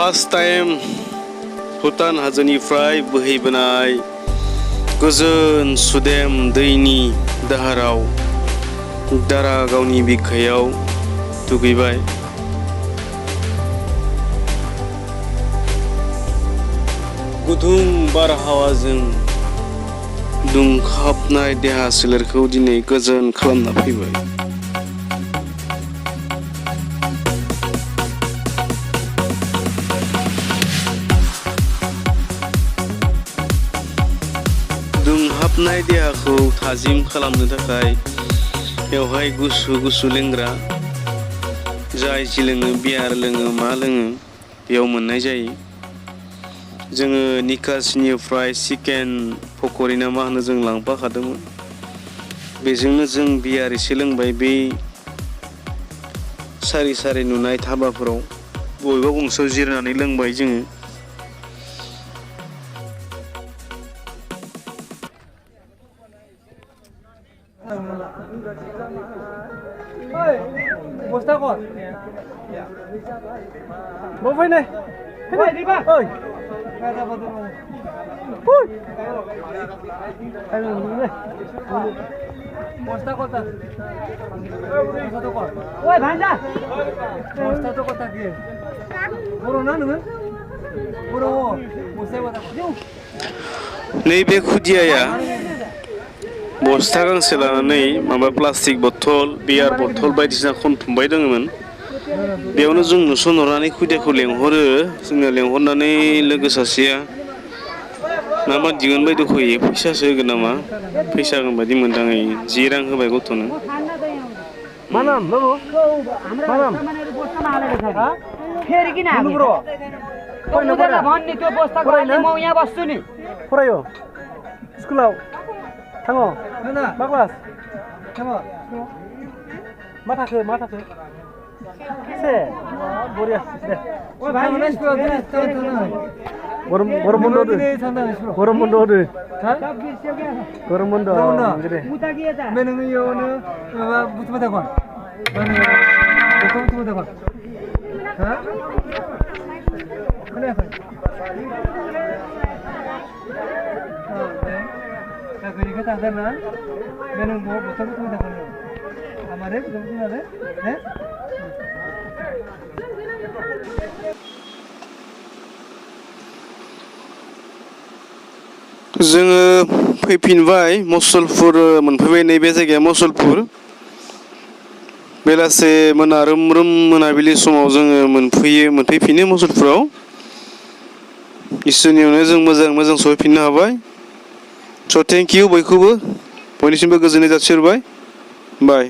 First time Hutan हाजोनिफ्राय बोहैबोनाय गोजोन सुदेम दैनि दाहाराव दारागावनि बिखायाव दुगैबाय। गुदुं बारहावाजों दुंखाबनाय देहा सोलेरखौ दिनै गोजोन खालामना फैबाय। दुंहाबनाय देहाखौ थाजिम खालामनो थाखाय बेवहाय गुसु गुसु लोंग्रा जाय जि लोङो बियार लोङो मा लोङो बेयाव मोननाय जायो। जोङो निकासिनिफ्राय चिकेन पक'रि ना मा होनो जों लांफाखादोंमोन। बेजोंनो जों बियार एसे लोंबाय। बे सारि सारि नुनाय धाबाफोराव बबेबा गंसेयाव जिरायनानै लोंबाय जोङो। बस्ता कत? Mau fai di ba? Oi. Kata apa tu? Hui. Ayo ni. Bosता kota. Bosता tu kota. Oi, bhanja. Bosता tu kota ke? Boro na nung? Boro. Bostai kota. नैबे खुदियाया बस्ता गांसे लानानै माबा प्लास्टिक बथल बियार बथल बायदिसिना खनथुमबाय दङमोन। बेयावनो जों नुसनहरनानै खुदियाखौ लेंहरो। जोङो लेंहरनानै लोगो सासेया नामा दिगोन बायदि होयो। फैसासो होगोन नामा? फैसा होगोन बायदि मोनदाङै 10 रां होबाय गथ'नो। Mana? Babu? Mana? फेरि किन आएको ब्रो? उनीहरूलाई भन्ने त्यो बस्ता गर्ने म यहाँ बस्छु नि। फरायो स्कुलाव थाङो ना मा क्लास थाङो मा थाखो से बरिया दे ओइ भाइ नेक्स्ट स्कुलाव दे गरम बन्द होदो गरम बन्द होदो हा गरम बन्द दे उता के यता बे नोङो यावनो माबा बुथुमा थागोन माने बेखौ बुथुमा थागोन हा खोनायाखै गई का ताकत ना मैंने वो बता को तुम देखो हमारे तुम ना हैं जोङो फैफिनबाय मसलपुर मोनफैबाय। नैबे जायगाया मसलपुर। बेलासे रोम मोनाबिलि समाव जोङो मोनफैफिनो मसलपुराव। इसोरनियावनो जों मोजां सहैफिननो हाबाय। स' थेंक इउ बयनिसिमबो गोजोननाय जासिहरबाय। बाय।